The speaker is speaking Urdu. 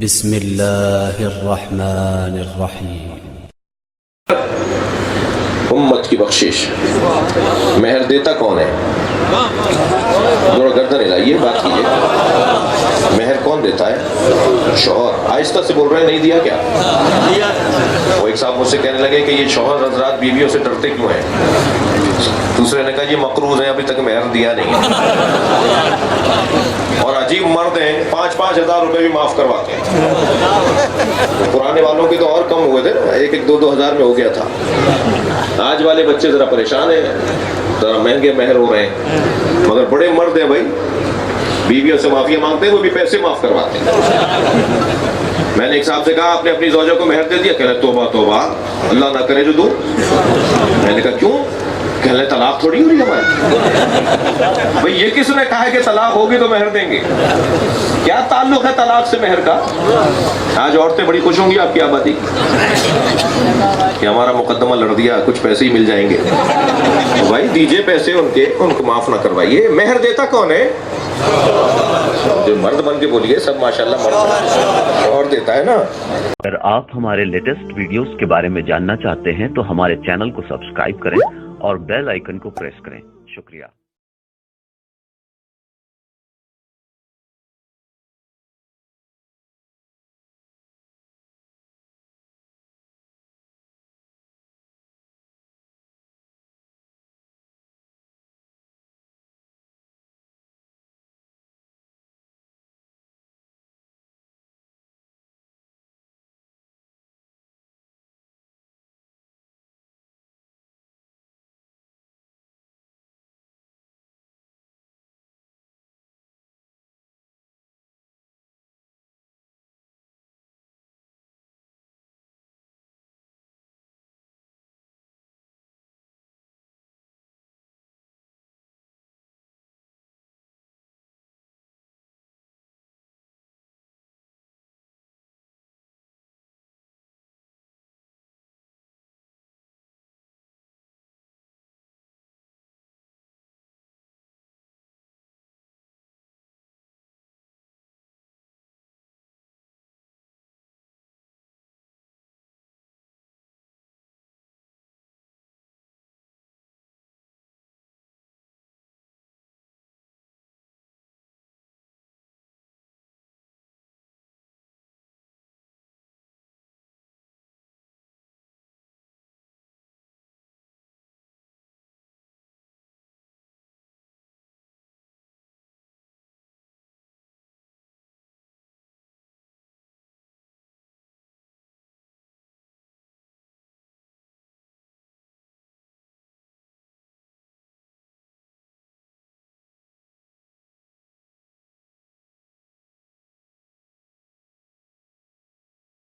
بسم اللہ الرحمن الرحیم۔ امت کی بخشش مہر دیتا کون ہے؟ ذرا گردن ہلائیے، بات کیجیے۔ مہر کون دیتا ہے؟ شوہر۔ آہستہ سے بول رہے ہیں، نہیں دیا کیا؟ وہ ایک صاحب مجھ سے کہنے لگے کہ یہ شوہر حضرات بیویوں سے ڈرتے کیوں ہیں؟ دوسرے نے کہا یہ مقروض ہیں، ابھی تک مہر دیا نہیں ہے۔ اور عجیب مرد ہیں، 5,000 روپے بھی معاف کرواتے ہیں۔ پرانے والوں کے تو اور کم ہوئے تھے، 1,000 2,000 میں ہو گیا تھا۔ آج والے بچے ذرا پریشان ہیں، ذرا مہنگے مہر ہو رہے ہیں، مگر بڑے مرد ہیں بھائی، بیویوں سے معافی مانگتے ہیں، وہ بھی پیسے معاف کرواتے ہیں۔ میں نے ایک صاحب سے کہا آپ نے اپنی زوجہ کو مہر دے دیا؟ کہہ رہے توبہ توبہ، اللہ نہ کرے جو دوں۔ میں نے کہا کیوں؟ کہہ رہے طلاق تھوڑی ہو رہی ہے ہماری۔ بھئی یہ کس نے کہا ہے کہ طلاق ہوگی تو مہر دیں گے؟ کیا تعلق ہے طلاق سے مہر کا؟ آج عورتیں بڑی خوش ہوں گی آپ کی آبادی کہ ہمارا مقدمہ لڑ دیا، کچھ پیسے ہی مل جائیں گے۔ بھائی دیجئے پیسے ان کو معاف نہ کروائیے۔ مہر دیتا کون ہے؟ جو مرد بن کے بولیے، سب ماشاءاللہ مرد اور دیتا ہے نا۔ اگر آپ ہمارے لیٹسٹ ویڈیوز کے بارے میں جاننا چاہتے ہیں تو ہمارے چینل کو سبسکرائب کریں اور بیل آئیکن کو پریس کریں۔ شکریہ۔